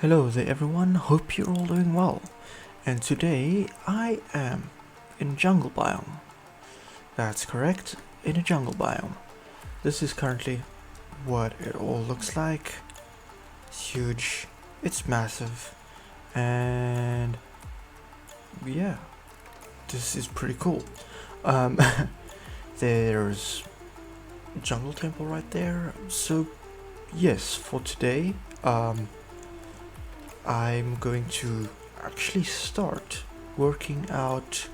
Hello there everyone, hope you're all doing well. And today I am in jungle biome. That's correct, in a jungle biome. This is currently what it all looks like. It's huge, it's massive, and yeah, this is pretty cool. Um, there's a jungle temple right there. So yes, for today, I'm going to actually start working out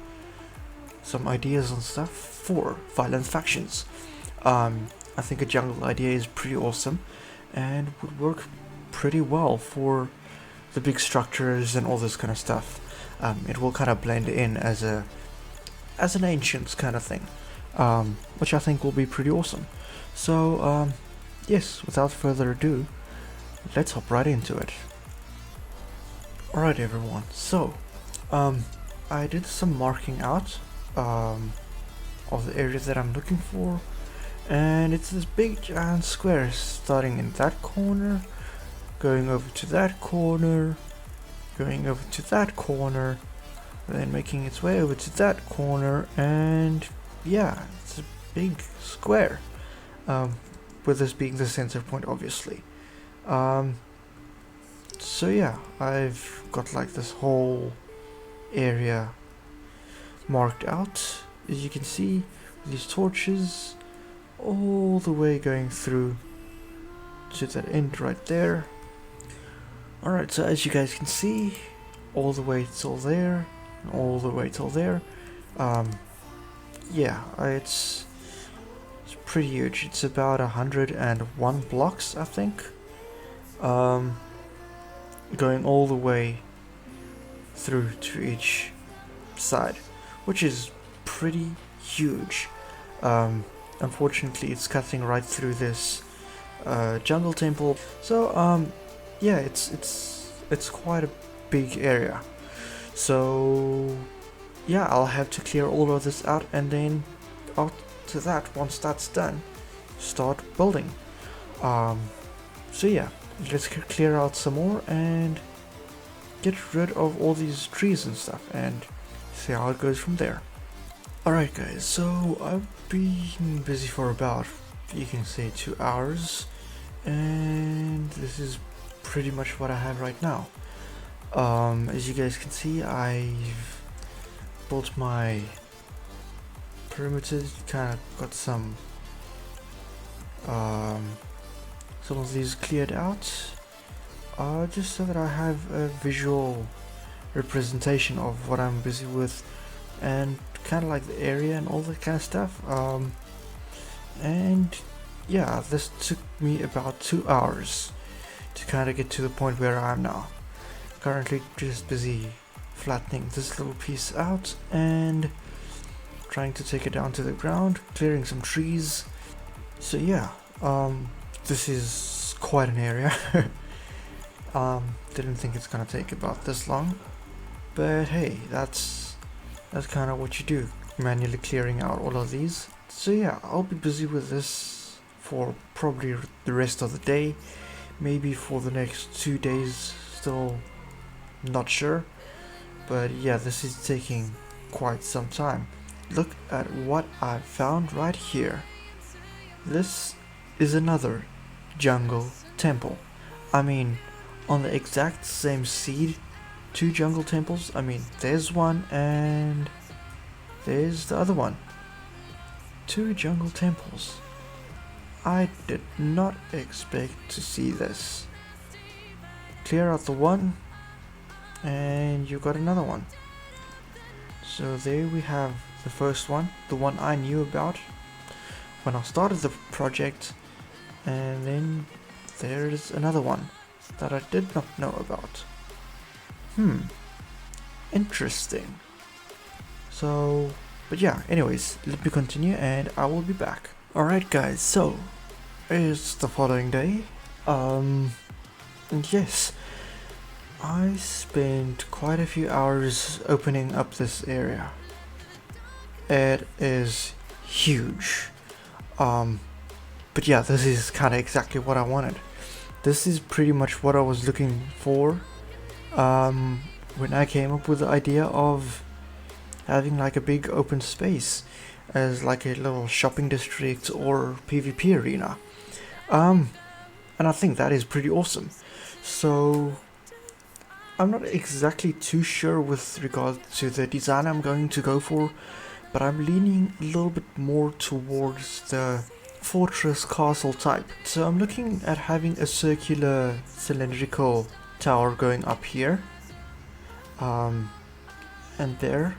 some ideas and stuff for Vyllenth Factions. I think a jungle idea is pretty awesome and would work pretty well for the big structures and all this kind of stuff. It will kind of blend in as an ancient kind of thing, which I think will be pretty awesome. So yes, without further ado, let's hop right into it. Alright everyone, so I did some marking out of the areas that I'm looking for, and it's this big giant square starting in that corner, going over to that corner, going over to that corner, then making its way over to that corner, and yeah, it's a big square, with this being the center point obviously. So yeah, I've got like this whole area marked out, as you can see, with these torches all the way going through to that end right there. Alright, so as you guys can see, all the way till there, and all the way till there. Yeah, it's pretty huge. It's about 101 blocks, I think. Going all the way through to each side, which is pretty huge. Unfortunately, it's cutting right through this jungle temple. So yeah, it's quite a big area. So yeah, I'll have to clear all of this out, and then after that, once that's done, start building. So yeah, let's clear out some more and get rid of all these trees and stuff and see how it goes from there. Alright guys, so I've been busy for about, you can say, 2 hours, and this is pretty much what I have right now. As you guys can see, I've built my perimeter, kind of got some of these cleared out, just so that I have a visual representation of what I'm busy with, and kind of like the area and all that kind of stuff. And yeah, this took me about 2 hours to kind of get to the point where I am now. Currently just busy flattening this little piece out and trying to take it down to the ground, clearing some trees. So yeah, this is quite an area. Didn't think it's gonna take about this long, but hey, that's kind of what you do, manually clearing out all of these. So yeah, I'll be busy with this for probably the rest of the day, maybe for the next 2 days, still not sure, but yeah, this is taking quite some time. Look at what I found right here. This is another jungle temple. I mean, on the exact same seed, 2 jungle temples. I mean, there's one and there's the other one. 2 jungle temples. I did not expect to see this. Clear out the one and you got another one. So there we have the first one, the one I knew about when I started the project, and then there's another one that I did not know about. Interesting. So, but yeah, anyways, let me continue and I will be back. Alright guys, so it's the following day, and yes, I spent quite a few hours opening up this area. It is huge. But yeah, this is kind of exactly what I wanted. this is pretty much what I was looking for when I came up with the idea of having like a big open space as like a little shopping district or PvP arena. And I think that is pretty awesome. So I'm not exactly too sure with regard to the design I'm going to go for, but I'm leaning a little bit more towards the fortress castle type. So I'm looking at having a circular cylindrical tower going up here, and there,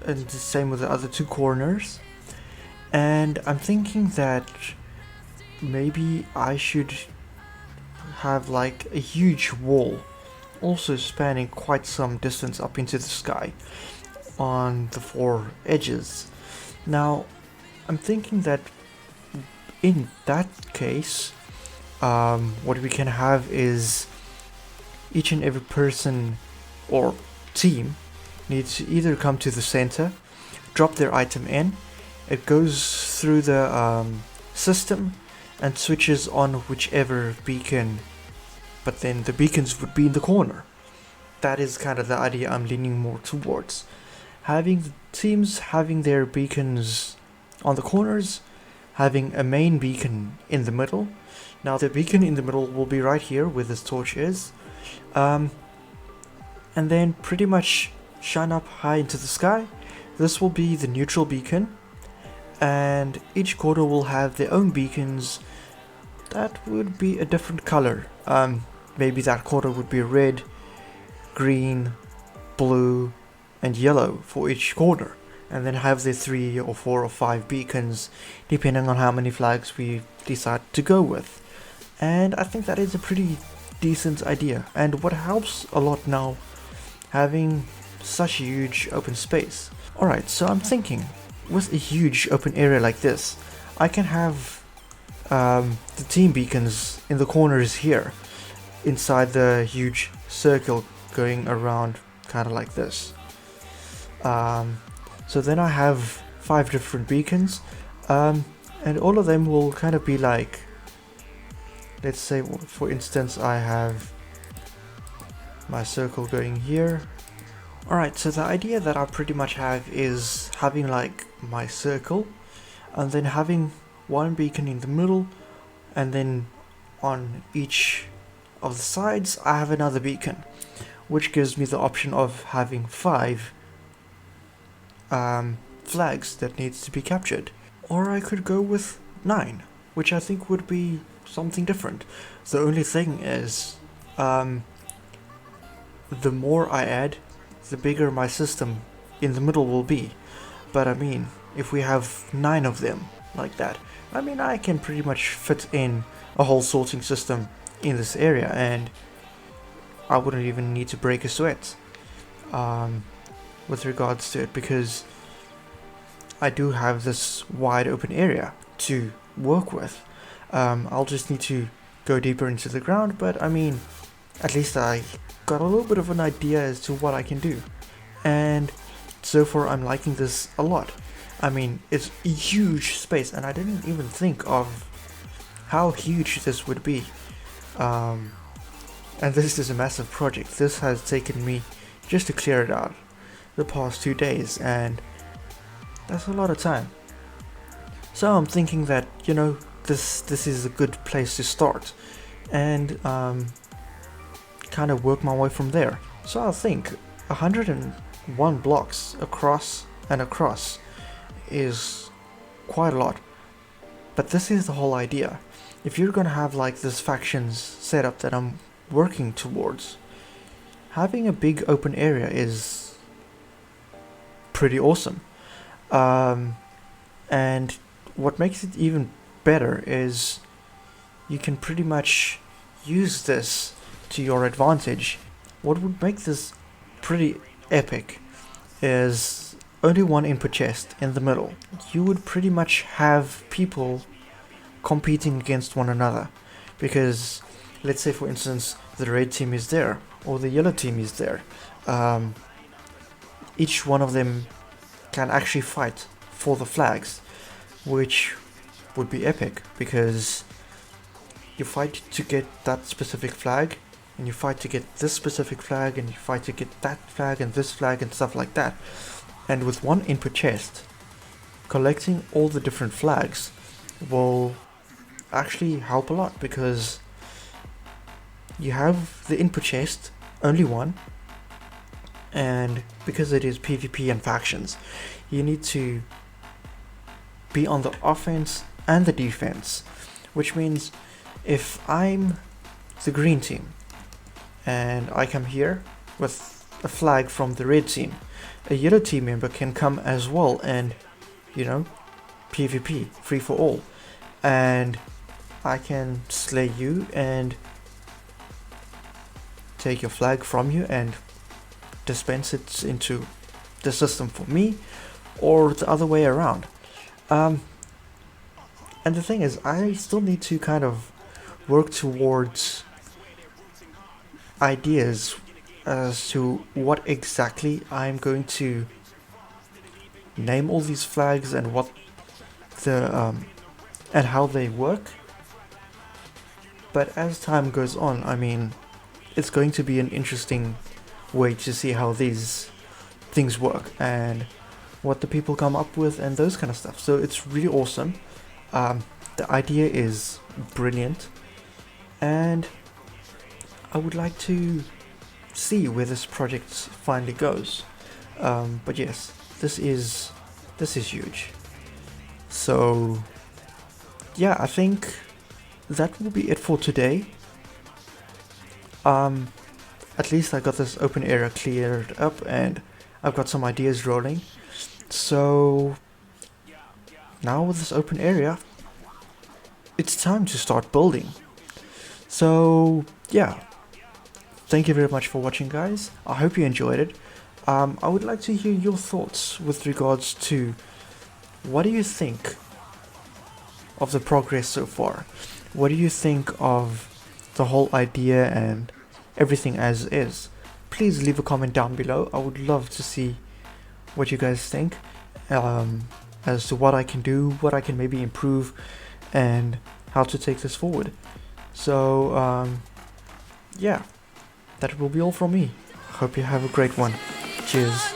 and the same with the other two corners. And I'm thinking that maybe I should have like a huge wall also spanning quite some distance up into the sky on the four edges. Now I'm thinking that in that case, what we can have is each and every person or team needs to either come to the center, drop their item in, it goes through the system and switches on whichever beacon, but then the beacons would be in the corner. That is kind of the idea I'm leaning more towards. Having the teams having their beacons on the corners, having a main beacon in the middle. Now the beacon in the middle will be right here where this torch is, and then pretty much shine up high into the sky. This will be the neutral beacon, and each quarter will have their own beacons that would be a different color. Maybe that quarter would be red, green, blue, and yellow for each corner, and then have the 3 or 4 or 5 beacons depending on how many flags we decide to go with. And I think that is a pretty decent idea, and what helps a lot now having such a huge open space. Alright, so I'm thinking with a huge open area like this, I can have the team beacons in the corners here inside the huge circle going around kind of like this. So then I have 5 different beacons, and all of them will kind of be like, let's say for instance I have my circle going here. Alright, so the idea that I pretty much have is having like my circle and then having one beacon in the middle, and then on each of the sides I have another beacon, which gives me the option of having 5 flags that needs to be captured. Or I could go with 9, which I think would be something different. The only thing is, the more I add, the bigger my system in the middle will be. But I mean, if we have 9 of them like that, I mean I can pretty much fit in a whole sorting system in this area, and I wouldn't even need to break a sweat with regards to it, because I do have this wide open area to work with. I'll just need to go deeper into the ground, but I mean, at least I got a little bit of an idea as to what I can do, and so far I'm liking this a lot. I mean, it's a huge space, and I didn't even think of how huge this would be. And this is a massive project. This has taken me just to clear it out the past 2 days, and that's a lot of time. So I'm thinking that, you know, this is a good place to start, and kind of work my way from there. So I think 101 blocks across and across is quite a lot, but this is the whole idea. If you're gonna have like this factions setup that I'm working towards, having a big open area is pretty awesome. And what makes it even better is you can pretty much use this to your advantage. What would make this pretty epic is only one input chest in the middle. You would pretty much have people competing against one another, because let's say for instance the red team is there or the yellow team is there. Each one of them can actually fight for the flags, which would be epic, because you fight to get that specific flag, and you fight to get this specific flag, and you fight to get that flag and this flag and stuff like that. And with one input chest, collecting all the different flags will actually help a lot, because you have the input chest, only one, and because it is PvP and factions, you need to be on the offense and the defense, which means if I'm the green team and I come here with a flag from the red team, a yellow team member can come as well, and you know, PvP, free for all, and I can slay you and take your flag from you and dispense it into the system for me, or the other way around. And the thing is, I still need to kind of work towards ideas as to what exactly I'm going to name all these flags, and what the and how they work. But as time goes on, I mean, it's going to be an interesting way to see how these things work and what the people come up with and those kind of stuff. So it's really awesome. The idea is brilliant, and I would like to see where this project finally goes. But yes, this is huge. So yeah, I think that will be it for today. At least I got this open area cleared up, and I've got some ideas rolling. So now with this open area, it's time to start building. So yeah, thank you very much for watching, guys. I hope you enjoyed it. I would like to hear your thoughts with regards to what do you think of the progress so far? What do you think of the whole idea and everything as is? Please leave a comment down below. I would love to see what you guys think, as to what I can do, what I can maybe improve, and how to take this forward. So yeah, that will be all from me. Hope you have a great one. Cheers.